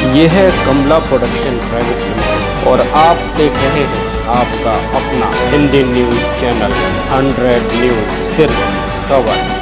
ये है कमला production private limited और आप देख रहे हैं आपका अपना हिंदी न्यूज़ चैनल 100 न्यूज़ सिर्फ खबर।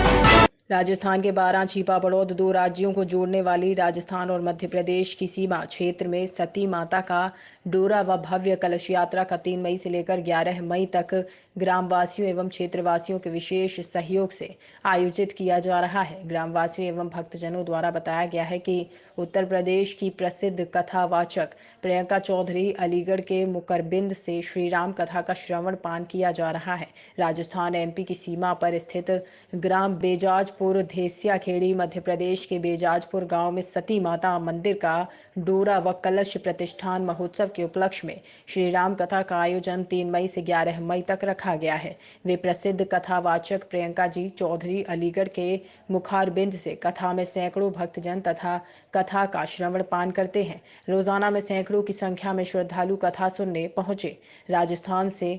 राजस्थान के 12 छिपा बड़ौद 2 राज्यों को जोड़ने वाली राजस्थान और मध्य प्रदेश की सीमा क्षेत्र में सती माता का डोरा व भव्य कलश यात्रा का 3 मई से लेकर 11 मई तक ग्रामवासियों एवं क्षेत्रवासियों के विशेष सहयोग से आयोजित किया जा रहा है। ग्रामवासियों एवं भक्तजनों द्वारा बताया गया है कि उत्तर प्रदेश की प्रसिद्ध कथावाचक प्रियंका चौधरी अलीगढ़ के मुकरबिंद से श्री राम कथा का श्रवण पान किया जा रहा है। राजस्थान एमपी की सीमा पर स्थित ग्राम बेजाजपुर धेसिया खेड़ी मध्य प्रदेश के बेजाजपुर गांव में सती माता मंदिर का डोरा व कलश प्रतिष्ठान महोत्सव के उपलक्ष्य में श्री राम कथा का आयोजन 3 मई से 11 मई तक रखा गया है। वे प्रसिद्ध कथावाचक प्रियंका जी चौधरी अलीगढ़ के मुखारबिंद से कथा में सैकड़ों भक्तजन तथा कथा का श्रवण पान करते हैं। रोजाना में सैकड़ों की संख्या में श्रद्धालु कथा सुनने पहुंचे। राजस्थान से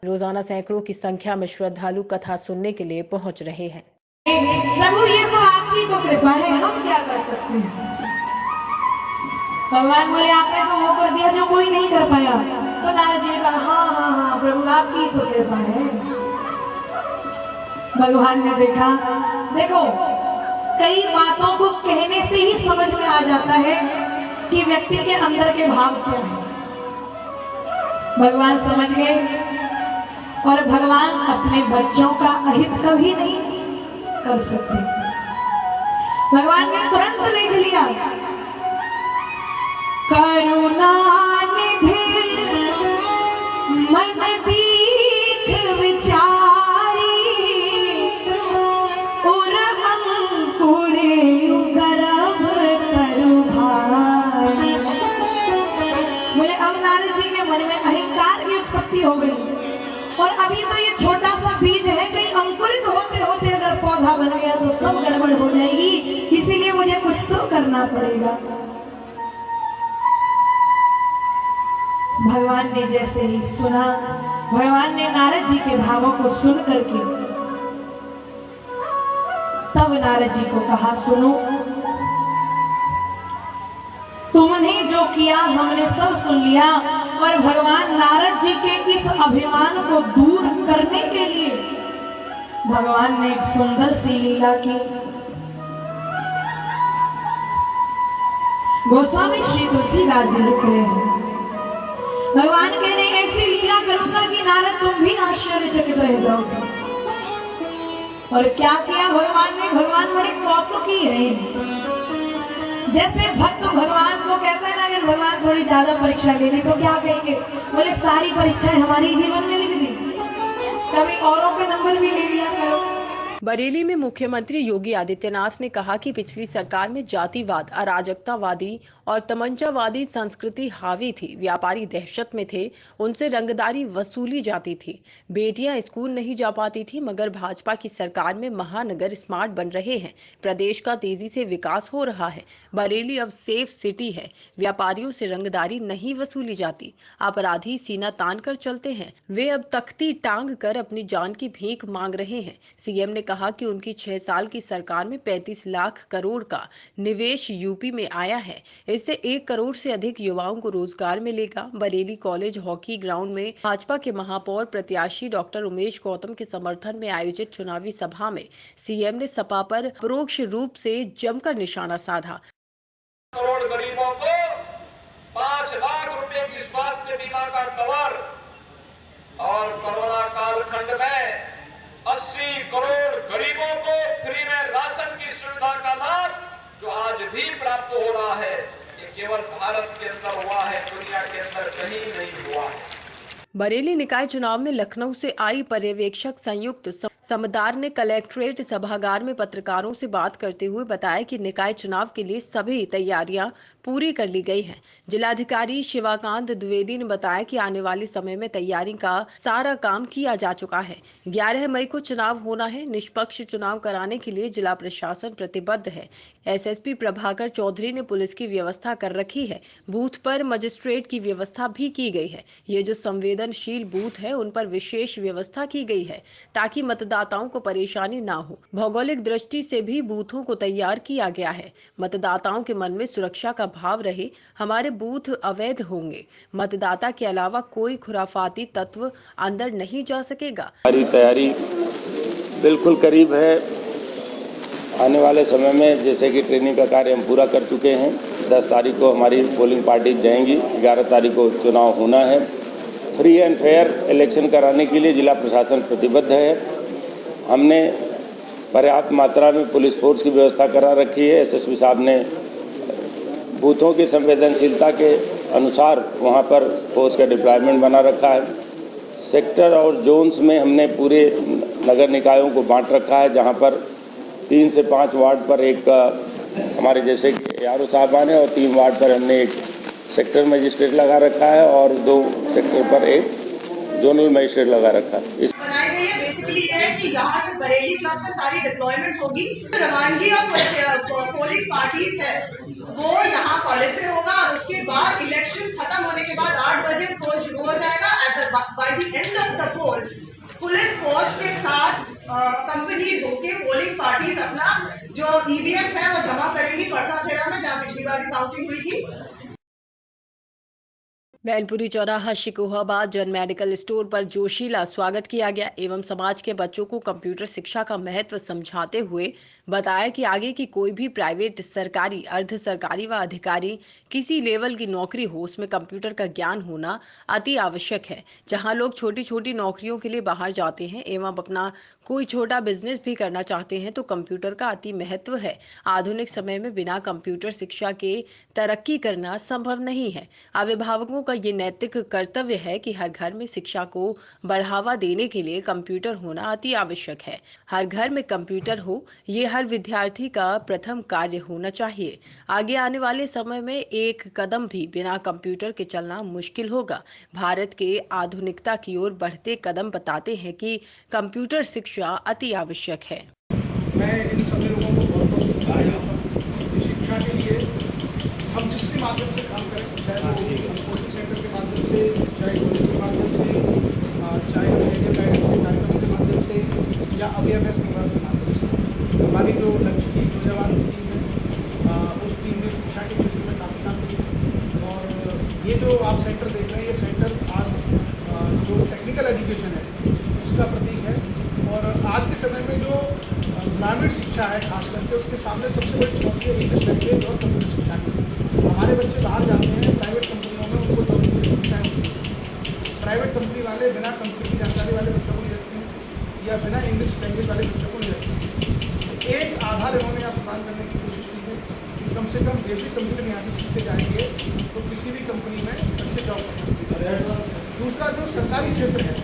रोजाना सैकड़ों की संख्या में श्रद्धालु कथा सुनने के लिए पहुंच रहे हैं। प्रभु ये सब आपकी तो कृपा है, हम क्या कर सकते हैं। भगवान बोले आपने तो वो कर दिया जो कोई नहीं कर पाया। तो नारद जी ने कहा हाँ प्रभु आपकी तो कृपा है। भगवान ने देखा, देखो कई बातों को कहने से ही समझ में आ जाता है कि व्यक्ति के अंदर के भाव क्या है। भगवान समझ गए और भगवान अपने बच्चों का अहित कभी नहीं कर सकते। भगवान ने तुरंत लिख लिया, करुणा निधि मन दीख विचारी उर अंकुरे गर्भ तरु भारी। बोले अब नारद जी के मन में अहंकार की उत्पत्ति हो गई और अभी तो ये छोटा सा बीज है, कहीं अंकुरित होते होते अगर पौधा बन गया तो सब गड़बड़ हो जाएगी, इसीलिए मुझे कुछ तो करना पड़ेगा। भगवान ने जैसे ही सुना, भगवान ने नारद जी के भावों को सुन करके तब नारद जी को कहा, सुनो तुमने जो किया हमने सब सुन लिया और भगवान नारद जी के इस अभिमान को दूर करने के लिए भगवान ने एक सुंदर सी लीला की। गोस्वामी श्री तुलसीदास जी लिख रहे हैं, भगवान कह रहे ऐसी लीला करूंगा कि नारद तुम भी आश्चर्यचकित रह जाओगे। और क्या किया भगवान ने, भगवान बड़े कौतुकी है। जैसे भक्त भगवान को कहते हैं ना, अगर भगवान थोड़ी ज्यादा परीक्षा ले ली तो क्या कहेंगे, बोले सारी परीक्षाएं हमारी जीवन में लिख दी, कभी औरों के नंबर भी ले लिया करो। बरेली में मुख्यमंत्री योगी आदित्यनाथ ने कहा कि पिछली सरकार में जातिवाद, अराजकतावादी और तमंचावादी संस्कृति हावी थी। व्यापारी दहशत में थे, उनसे रंगदारी वसूली जाती थी। बेटियां स्कूल नहीं जा पाती थी, मगर भाजपा की सरकार में महानगर स्मार्ट बन रहे हैं। प्रदेश का तेजी से विकास हो रहा है। बरेली अब सेफ सिटी है। व्यापारियों से रंगदारी नहीं वसूली जाती। अपराधी सीना तान कर चलते हैं। वे अब तख्ती टांग कर अपनी जान की भीख मांग रहे हैं। सीएम ने कहा कि उनकी 6 साल की सरकार में 35 लाख करोड़ का निवेश यूपी में आया है। इससे 1 करोड़ से अधिक युवाओं को रोजगार मिलेगा। बरेली कॉलेज हॉकी ग्राउंड में भाजपा के महापौर प्रत्याशी डॉक्टर उमेश गौतम के समर्थन में आयोजित चुनावी सभा में सीएम ने सपा पर परोक्ष रूप से जमकर निशाना साधा। करोड़ गरीबों को 5 लाख रुपए की स्वास्थ्य बीमा का कवर और कोरोना कालखंड में 80 करोड़ गरीबों को फ्री में राशन की सुविधा का लाभ जो आज भी प्राप्त हो रहा है, ये केवल भारत के अंदर हुआ है, दुनिया के अंदर कहीं नहीं हुआ है। बरेली निकाय चुनाव में लखनऊ से आई पर्यवेक्षक संयुक्त समदार ने कलेक्ट्रेट सभागार में पत्रकारों से बात करते हुए बताया कि निकाय चुनाव के लिए सभी तैयारियां पूरी कर ली गई हैं। जिलाधिकारी शिवाकांत द्विवेदी ने बताया कि आने वाले समय में तैयारी का सारा काम किया जा चुका है। 11 मई को चुनाव होना है। निष्पक्ष चुनाव कराने के लिए जिला प्रशासन प्रतिबद्ध है। एसएसपी प्रभाकर चौधरी ने पुलिस की व्यवस्था कर रखी है। बूथ पर मजिस्ट्रेट की व्यवस्था भी की गई है। ये जो संवेदनशील बूथ है उन पर विशेष व्यवस्था की गई है ताकि मतदाता मतदाताओं को परेशानी ना हो। भौगोलिक दृष्टि से भी बूथों को तैयार किया गया है। मतदाताओं के मन में सुरक्षा का भाव रहे। हमारे बूथ अवैध होंगे। मतदाता के अलावा कोई खुराफाती तत्व अंदर नहीं जा सकेगा। हमारी तैयारी बिल्कुल करीब है। आने वाले समय में जैसे कि ट्रेनिंग का कार्य हम पूरा कर चुके हैं। 10 तारीख को हमारी पोलिंग पार्टी जाएंगी। 11 तारीख को चुनाव होना है। फ्री एंड फेयर इलेक्शन कराने के लिए जिला प्रशासन प्रतिबद्ध है। हमने पर्याप्त मात्रा में पुलिस फोर्स की व्यवस्था करा रखी है। एसएसपी साहब ने बूथों की संवेदनशीलता के अनुसार वहां पर फोर्स का डिप्लॉयमेंट बना रखा है। सेक्टर और जोन्स में हमने पूरे नगर निकायों को बांट रखा है, जहां पर 3 से 5 वार्ड पर एक हमारे जैसे कि आरओ साहबान है और 3 वार्ड पर हमने एक सेक्टर मजिस्ट्रेट लगा रखा है और 2 सेक्टर पर एक जोनल मजिस्ट्रेट लगा रखा है। बनाई गई है बेसिकली ये है कि यहाँ से बरेली क्लब से सारी डिप्लॉयमेंट होगी। रवानगी और पोलिंग पार्टीज है वो यहाँ कॉलेज से होगा और उसके बाद इलेक्शन खत्म होने के बाद 8 बजे पोल शुरू हो जाएगा। By the end of the poll police force के साथ कंपनी होके पोलिंग पार्टीज अपना जो ईवीएम्स है वो जमा करेंगी परसाखेड़ा में, जहाँ पिछली बार की काउंटिंग हुई थी। बैलपुरी चौराहा शिकोहाबाद जन मेडिकल स्टोर पर जोशीला स्वागत किया गया एवं समाज के बच्चों को कंप्यूटर शिक्षा का महत्व समझाते हुए बताया कि आगे की कोई भी प्राइवेट, सरकारी, अर्ध सरकारी व अधिकारी किसी लेवल की नौकरी हो उसमें कंप्यूटर का ज्ञान होना अति आवश्यक है। जहां लोग छोटी छोटी नौकरियों के लिए बाहर जाते हैं एवं अपना कोई छोटा बिजनेस भी करना चाहते हैं तो कंप्यूटर का अति महत्व है। आधुनिक समय में बिना कंप्यूटर शिक्षा के तरक्की करना संभव नहीं है। अभिभावकों का ये नैतिक कर्तव्य है कि हर घर में शिक्षा को बढ़ावा देने के लिए कंप्यूटर होना अति आवश्यक है। हर घर में कंप्यूटर हो, ये हर विद्यार्थी का प्रथम कार्य होना चाहिए। आगे आने वाले समय में एक कदम भी बिना कंप्यूटर के चलना मुश्किल होगा। भारत के आधुनिकता की ओर बढ़ते कदम बताते हैं कि कंप्यूटर शिक्षा अति आवश्यक है। मैं इन सभी लोगों को बहुत बधाई। शिक्षा के लिए हम जिस भी माध्यम से काम करें, चाहे वो कोचिंग सेंटर के माध्यम से, चाहे कॉलेज के माध्यम से, चाहे गाइडेंस के कार्यक्रम के माध्यम से या अवेयरनेस प्रोग्राम के माध्यम से, हमारी जो लक्ष्य की फैजाबाद की टीम है उस टीम ने शिक्षा के क्षेत्र में काफ़ी काम किया। और ये जो आप सेंटर देख रहे हैं, ये सेंटर आज जो टेक्निकल एजुकेशन है उसका प्रतीक है। और आज के समय में जो ग्रामीण शिक्षा है खास करके, उसके सामने सबसे बड़ी चुनौती है इंग्लिश लैंग्वेज और कंप्यूटर शिक्षा की। हमारे बच्चे बाहर जाते हैं प्राइवेट कंपनियों में, उनको जॉब की समस्याएँ होती हैं। प्राइवेट कंपनी वाले बिना कंप्यूटर की जानकारी वाले बच्चों को नहीं रखते हैं या बिना इंग्लिश लैंग्वेज वाले बच्चों को नहीं रखते हैं। एक आधार इन्होंने आप प्रदान करने की कोशिश की है कि कम से कम बेसिक कंप्यूटर यहाँ से सीखे जाएंगे तो किसी भी कंपनी में बच्चे जॉब कर सकते हैं। दूसरा जो सरकारी क्षेत्र है,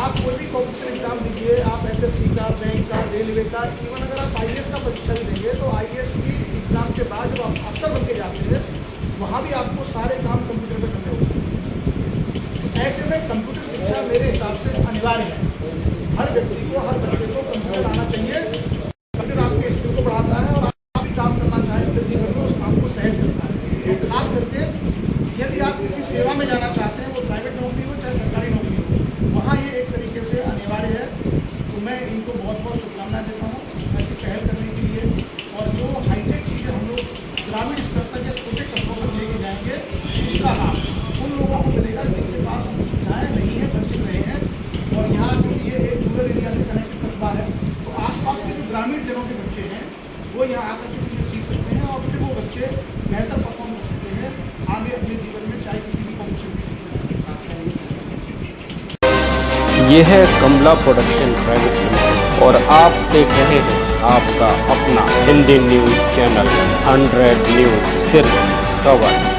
आप कोई भी कॉम्पिटिशन एग्जाम दीजिए, आप एसएससी का, बैंक का, रेलवे का, इवन अगर आप आईएएस का परीक्षा भी देंगे तो आईएएस की एग्जाम के बाद जब आप अफसर बन के जाते हैं वहाँ भी आपको सारे काम कंप्यूटर पर करने होते हैं। ऐसे में कंप्यूटर शिक्षा मेरे हिसाब से अनिवार्य है। हर व्यक्ति को, हर बच्चे को कंप्यूटर आना चाहिए। कंप्यूटर आपके स्किल को बढ़ाता है और आप भी काम करना चाहें अपने जीवन में उस काम को सहज करता है। और खास करके यदि आप किसी सेवा में जाना चाहते हैं, वो प्राइवेट नौकरी हो चाहे सरकारी नौकरी हो, वहाँ ये एक तरीके से अनिवार्य है। तो मैं इनको बहुत बहुत शुभकामनाएं देता हूँ ऐसी पहल करने के लिए। और जो हाईटेक चीज़ें हम लोग ग्रामीण स्तर तक या छोटे कस्बों तक लेके जाएंगे, उसका लाभ उन लोगों को मिलेगा जिनके पास उनकी सुविधाएँ नहीं है, वंचित रहे हैं। और यहाँ क्योंकि ये एक रूरल एरिया से कनेक्टेड कस्बा है, तो आसपास के जो ग्रामीण जनों के बच्चे हैं वो यहाँ आकर के चीज़ें सीख सकते हैं और फिर वो बच्चे बेहतर परफॉर्म कर सकते हैं आगे अपने जीवन में, चाहे किसी भी कॉम्पिटिशन में। ये है कमला प्रोडक्शन प्राइवेट लिमिटेड और आप देख रहे हैं आपका अपना हिंदी न्यूज़ चैनल 100 न्यूज़ सिर्फ कवर।